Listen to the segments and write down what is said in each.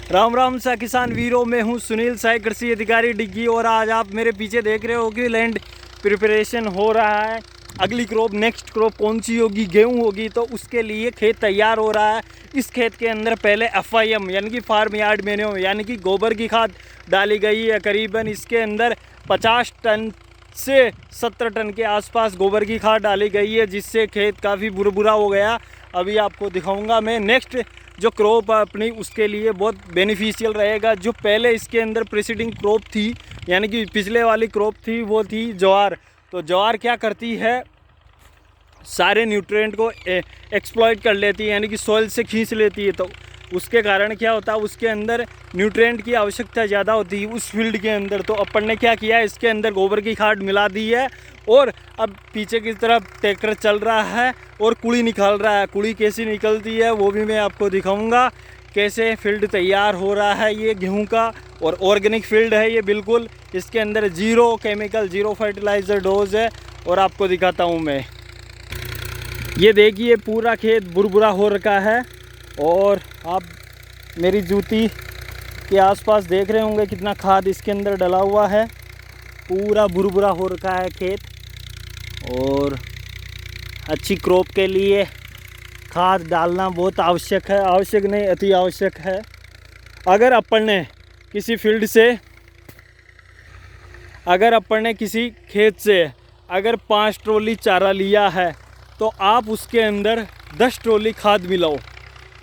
राम राम सा किसान वीरों, में हूँ सुनील साई, कृषि अधिकारी डिग्गी। और आज आप मेरे पीछे देख रहे हो कि लैंड प्रिपरेशन हो रहा है। अगली क्रॉप, नेक्स्ट क्रॉप कौन सी होगी? गेहूं होगी। तो उसके लिए खेत तैयार हो रहा है। इस खेत के अंदर पहले FIM यानी कि फार्म यार्ड मैन्योर यानी कि गोबर की खाद डाली गई है। करीबन इसके अंदर 50 टन से 70 टन के आसपास गोबर की खाद डाली गई है, जिससे खेत काफ़ी बुरबुरा हो गया। अभी आपको दिखाऊंगा मैं नेक्स्ट जो क्रॉप अपनी, उसके लिए बहुत बेनिफिशियल रहेगा। जो पहले इसके अंदर प्रीसीडिंग क्रॉप थी यानी कि पिछले वाली क्रॉप थी, वो थी ज्वार। तो ज्वार क्या करती है, सारे न्यूट्रिएंट को एक्सप्लॉइट कर लेती है यानी कि सॉइल से खींच लेती है। तो उसके कारण क्या होता है, उसके अंदर न्यूट्रिएंट की आवश्यकता ज़्यादा होती है उस फील्ड के अंदर। तो अपन ने क्या किया, इसके अंदर गोबर की खाद मिला दी है और अब पीछे की तरफ ट्रैक्टर चल रहा है और कुड़ी निकाल रहा है। कुड़ी कैसी निकलती है वो भी मैं आपको दिखाऊंगा, कैसे फील्ड तैयार हो रहा है ये गेहूं का। और ऑर्गेनिक फील्ड है ये बिल्कुल, इसके अंदर 0 केमिकल, 0 फर्टिलाइज़र डोज है। और आपको दिखाता हूँ मैं, ये देखिए पूरा खेत बुरबुरा हो रखा है। और आप मेरी जूती के आसपास देख रहे होंगे कितना खाद इसके अंदर डला हुआ है। पूरा बुरबुरा हो रखा है खेत। और अच्छी क्रॉप के लिए खाद डालना बहुत आवश्यक है, आवश्यक नहीं अति आवश्यक है। अगर अपन ने किसी फील्ड से, अगर अपन ने किसी खेत से अगर 5 ट्रॉली चारा लिया है तो आप उसके अंदर 10 ट्रॉली खाद मिलाओ।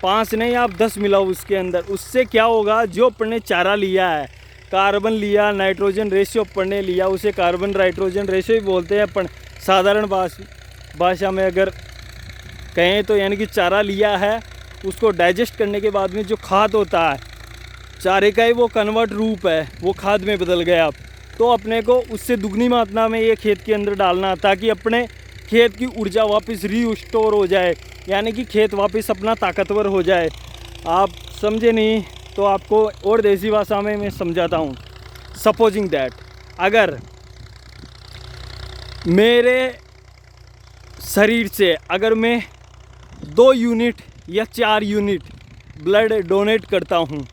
5 नहीं, आप 10 मिलाओ उसके अंदर। उससे क्या होगा, जो अपन ने चारा लिया है, कार्बन लिया, नाइट्रोजन रेशियो अपन ने लिया, उसे कार्बन नाइट्रोजन रेशियो ही बोलते हैं अपन साधारण भाषा में अगर कहें तो। यानी कि चारा लिया है, उसको डाइजेस्ट करने के बाद में जो खाद होता है चारे का ही, वो कन्वर्ट रूप है, वो खाद में बदल गया। अब तो अपने को उससे दुगनी मात्रा में ये खेत के अंदर डालना, ताकि अपने खेत की ऊर्जा वापस रीस्टोर हो जाए, यानी कि खेत वापस अपना ताकतवर हो जाए। आप समझे नहीं तो आपको और देसी भाषा में मैं समझाता हूँ। सपोजिंग दैट, अगर मेरे शरीर से अगर मैं 2 यूनिट या 4 यूनिट ब्लड डोनेट करता हूँ,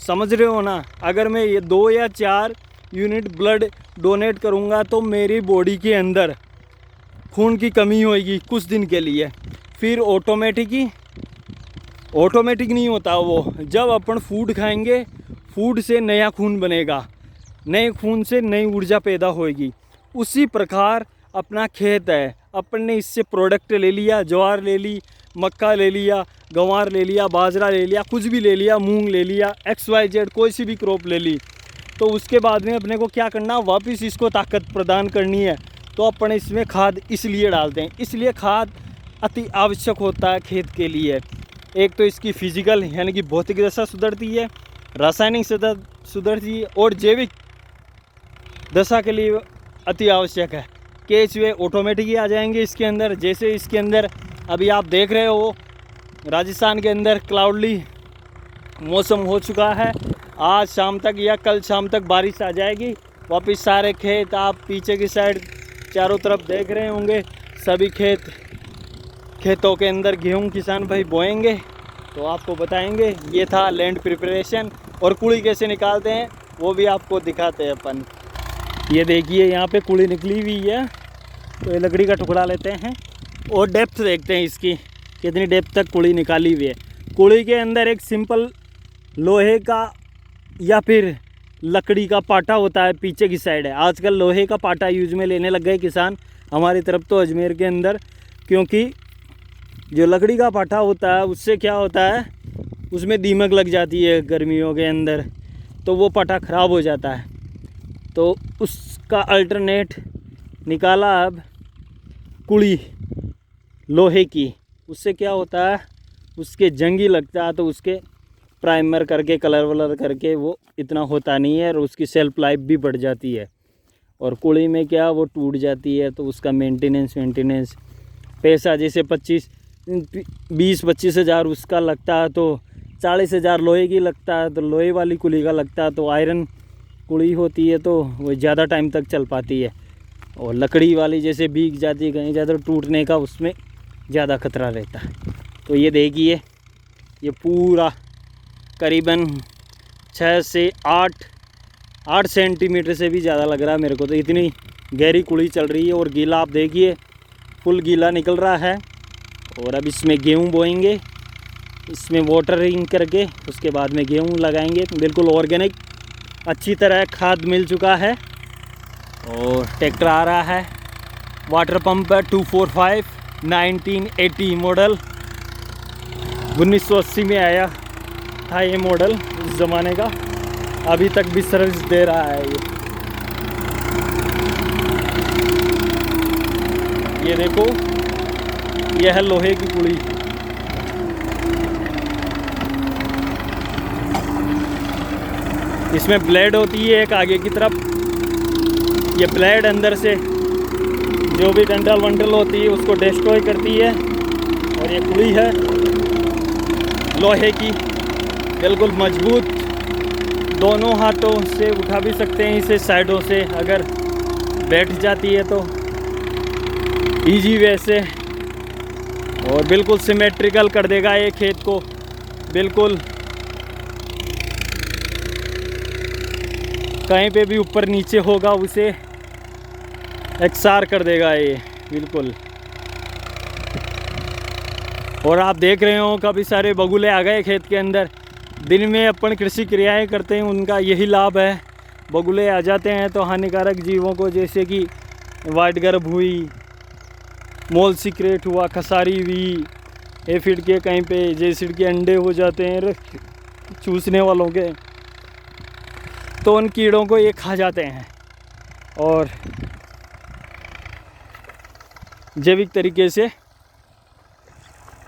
समझ रहे हो ना, अगर मैं ये 2 या 4 यूनिट ब्लड डोनेट करूँगा तो मेरी बॉडी के अंदर खून की कमी होगी कुछ दिन के लिए। फिर ऑटोमेटिक नहीं होता वो, जब अपन फूड खाएंगे, फूड से नया खून बनेगा, नए खून से नई ऊर्जा पैदा होएगी। उसी प्रकार अपना खेत है, अपन ने इससे प्रोडक्ट ले लिया, ज्वार ले ली, मक्का ले लिया, गंवार ले लिया, बाजरा ले लिया, कुछ भी ले लिया, मूंग ले लिया, XYZ कोई सी भी क्रॉप ले ली। तो उसके बाद में अपने को क्या करना, वापस इसको ताकत प्रदान करनी है। तो अपन इसमें खाद इसलिए डालते हैं, इसलिए खाद अति आवश्यक होता है खेत के लिए। एक तो इसकी फिजिकल यानी कि भौतिक दशा सुधरती है, रासायनिक सुधरती है, और जैविक दशा के लिए अति आवश्यक है। केचुए ऑटोमेटिक ही आ जाएंगे इसके अंदर। जैसे इसके अंदर अभी आप देख रहे हो, राजस्थान के अंदर क्लाउडली मौसम हो चुका है। आज शाम तक या कल शाम तक बारिश आ जाएगी। वापस सारे खेत, आप पीछे की साइड चारों तरफ देख रहे होंगे, सभी खेतों के अंदर गेहूं किसान भाई बोएंगे। तो आपको बताएंगे। ये था लैंड प्रिपरेशन, और कुड़ी कैसे निकालते हैं वो भी आपको दिखाते हैं अपन। ये देखिए यहाँ पे कुड़ी निकली हुई है, तो ये लकड़ी का टुकड़ा लेते हैं और डेप्थ देखते हैं इसकी, कितनी डेप्थ तक कुड़ी निकाली हुई है। कुड़ी के अंदर एक सिंपल लोहे का या फिर लकड़ी का पाटा होता है, पीछे की साइड है। आजकल लोहे का पाटा यूज में लेने लग गए किसान, हमारी तरफ तो अजमेर के अंदर, क्योंकि जो लकड़ी का पाटा होता है उससे क्या होता है, उसमें दीमक लग जाती है गर्मियों के अंदर, तो वो पाटा ख़राब हो जाता है। तो उसका अल्टरनेट निकाला अब कुड़ी लोहे की। उससे क्या होता है, उसके जंगी लगता है तो उसके प्राइमर करके, कलर वलर करके वो इतना होता नहीं है, और उसकी सेल्फ लाइफ भी बढ़ जाती है। और कुड़ी में क्या, वो टूट जाती है, तो उसका मेंटेनेंस पैसा जैसे 20-25 हज़ार उसका लगता है, तो 40 हज़ार लोहे की लगता है, तो लोहे वाली कुड़ी का लगता है। तो आयरन कुड़ी होती है तो वो ज़्यादा टाइम तक चल पाती है, और लकड़ी वाली जैसे भीग जाती है, कहीं ज़्यादा टूटने का उसमें ज़्यादा खतरा रहता है। तो ये देखिए, ये पूरा करीबन 6 से 8 सेंटीमीटर से भी ज़्यादा लग रहा है मेरे को, तो इतनी गहरी कुड़ी चल रही है। और गीला आप देखिए, फुल गीला निकल रहा है। और अब इसमें गेहूँ बोएंगे, इसमें वाटरिंग करके उसके बाद में गेहूँ लगाएंगे। बिल्कुल ऑर्गेनिक, अच्छी तरह खाद मिल चुका है। और ट्रैक्टर आ रहा है, वाटर पंप है 245 1980 मॉडल, 1980 में आया था ये मॉडल उस ज़माने का, अभी तक भी सर्विस दे रहा है ये देखो, यह है लोहे की कुड़ी। इसमें ब्लेड होती है एक आगे की तरफ, ये ब्लेड अंदर से जो भी डंडल वंडल होती है उसको डिस्ट्रॉय करती है। और ये कुड़ी है लोहे की, बिल्कुल मजबूत, दोनों हाथों से उठा भी सकते हैं इसे, साइडों से अगर बैठ जाती है तो इजी वे से। और बिल्कुल सिमेट्रिकल कर देगा ये खेत को, बिल्कुल कहीं पे भी ऊपर नीचे होगा उसे एकसार कर देगा ये बिल्कुल। और आप देख रहे हो काफ़ी सारे बगुले आ गए खेत के अंदर। दिन में अपन कृषि क्रियाएं करते हैं, उनका यही लाभ है। बगुले आ जाते हैं तो हानिकारक जीवों को, जैसे कि वाइट गर्भ हुई, मोल सिक्रेट हुआ, खसारी हुई, एफिड के कहीं पे जेसिड के अंडे हो जाते हैं चूसने वालों के, तो उन कीड़ों को ये खा जाते हैं। और जैविक तरीके से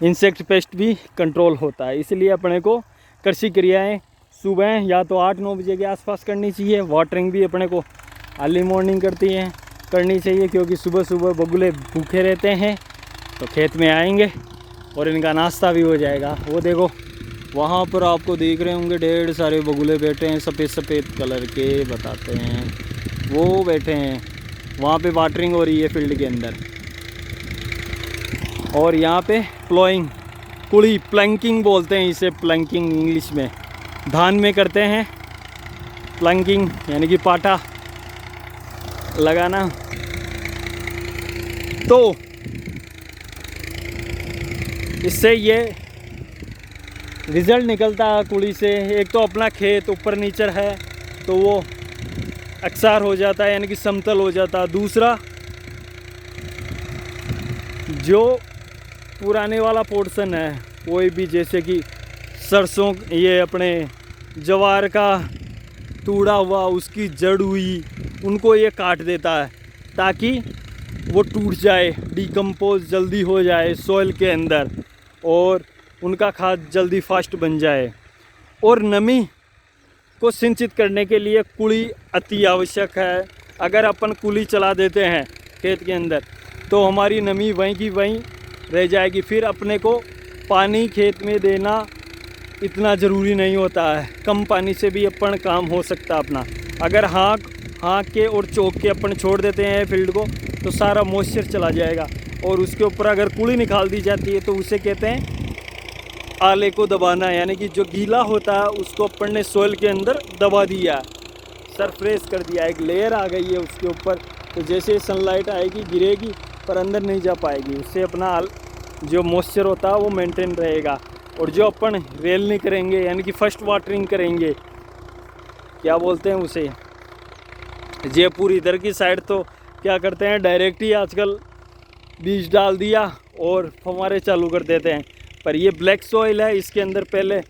इंसेक्ट पेस्ट भी कंट्रोल होता है। इसलिए अपने को कृषि क्रियाएं सुबह या तो 8-9 बजे के आसपास करनी चाहिए। वाटरिंग भी अपने को अर्ली मॉर्निंग करनी चाहिए, क्योंकि सुबह सुबह बगुले भूखे रहते हैं तो खेत में आएंगे और इनका नाश्ता भी हो जाएगा। वो देखो वहाँ पर आपको देख रहे होंगे ढेर सारे बगुले बैठे हैं, सफ़ेद सफ़ेद कलर के बताते हैं, वो बैठे हैं। वहाँ पे वाटरिंग हो रही है फील्ड के अंदर। और यहाँ पे प्लोइंग कुड़ी, प्लंकिंग बोलते हैं इसे, प्लंकिंग इंग्लिश में। धान में करते हैं प्लंकिंग, यानी कि पाटा लगाना। तो इससे ये रिज़ल्ट निकलता है कुड़ी से। एक तो अपना खेत ऊपर नीचे है तो वो अक्सार हो जाता है, यानी कि समतल हो जाता है। दूसरा, जो पुराने वाला पोर्शन है, कोई भी जैसे कि सरसों, ये अपने ज्वार का तूड़ा हुआ, उसकी जड़ हुई, उनको ये काट देता है ताकि वो टूट जाए, डिकम्पोज जल्दी हो जाए सॉइल के अंदर और उनका खाद जल्दी फास्ट बन जाए। और नमी को सिंचित करने के लिए कुड़ी अति आवश्यक है। अगर अपन कुली चला देते हैं खेत के अंदर तो हमारी नमी वहीं की वहीं रह जाएगी। फिर अपने को पानी खेत में देना इतना ज़रूरी नहीं होता है, कम पानी से भी अपन काम हो सकता है अपना। अगर हाँक के और चौक के अपन छोड़ देते हैं फील्ड को तो सारा मॉइस्चर चला जाएगा। और उसके ऊपर अगर कुड़ी निकाल दी जाती है तो उसे कहते हैं आले को दबाना, यानी कि जो गीला होता है उसको अपन ने सॉइल के अंदर दबा दिया, सरफेस कर दिया, एक लेयर आ गई है उसके ऊपर। तो जैसे सनलाइट आएगी गिरेगी पर अंदर नहीं जा पाएगी, उससे अपना जो मॉइस्चर होता है वो मेंटेन रहेगा। और जो अपन रेल नहीं करेंगे, यानी कि फर्स्ट वाटरिंग करेंगे, क्या बोलते हैं उसे, जयपुर इधर की साइड तो क्या करते हैं, डायरेक्ट ही आजकल बीज डाल दिया और फव्वारे चालू कर देते हैं। पर ये ब्लैक सॉइल है, इसके अंदर पहले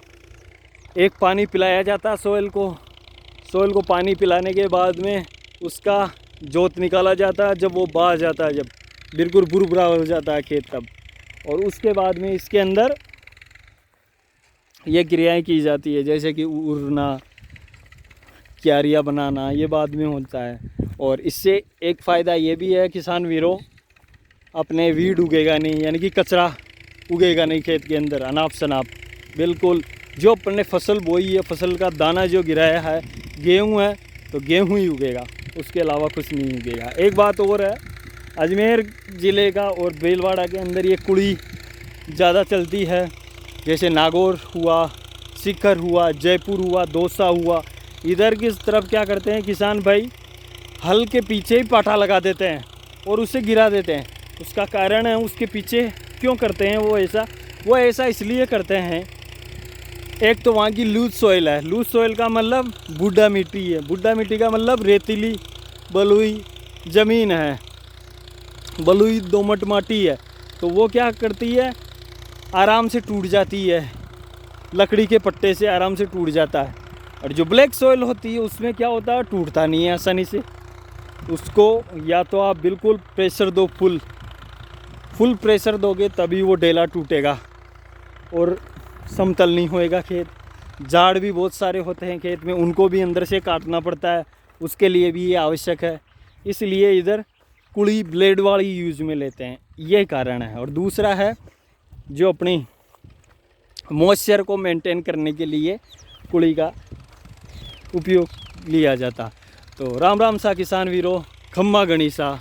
एक पानी पिलाया जाता है सॉइल को पानी पिलाने के बाद में उसका जोत निकाला जाता है। जब वो बह जाता है, जब बिल्कुल बुरबुरा हो जाता है खेत, तब और उसके बाद में इसके अंदर ये क्रियाएं की जाती है, जैसे कि उड़ना, क्यारियाँ बनाना, ये बाद में होता है। और इससे एक फ़ायदा ये भी है किसान वीरों, अपने वीड उगेगा नहीं, यानी कि कचरा उगेगा नहीं खेत के अंदर, अनाप शनाप बिल्कुल। जो अपन ने फसल बोई है, फसल का दाना जो गिराया है, गेहूँ है तो गेहूँ ही उगेगा, उसके अलावा कुछ नहीं उगेगा। एक बात और है, अजमेर ज़िले का और भीलवाड़ा के अंदर ये कुड़ी ज़्यादा चलती है, जैसे नागौर हुआ, शिखर हुआ, जयपुर हुआ, दौसा हुआ, इधर की तरफ क्या करते हैं किसान भाई, हल के पीछे ही पाठा लगा देते हैं और उसे गिरा देते हैं। उसका कारण है, उसके पीछे क्यों करते हैं वो ऐसा इसलिए करते हैं, एक तो वहाँ की लूज सॉइल है। लूज सॉइल का मतलब बुड्ढा मिट्टी है, बुड्ढा मिट्टी का मतलब रेतीली बलुई ज़मीन है, बलुई दोमट माटी है। तो वो क्या करती है, आराम से टूट जाती है, लकड़ी के पट्टे से आराम से टूट जाता है। और जो ब्लैक सॉइल होती है उसमें क्या होता है, टूटता नहीं है आसानी से। उसको या तो आप बिल्कुल प्रेशर दो, फुल प्रेशर दोगे तभी वो डेला टूटेगा और समतल नहीं होएगा खेत। झाड़ भी बहुत सारे होते हैं खेत में, उनको भी अंदर से काटना पड़ता है, उसके लिए भी ये आवश्यक है। इसलिए इधर कुड़ी ब्लेड वाली यूज़ में लेते हैं, ये कारण है। और दूसरा है जो अपनी मॉइस्चर को मेंटेन करने के लिए कुड़ी का उपयोग लिया जाता। तो राम राम सा किसान वीरों, खम्मा गणिसा।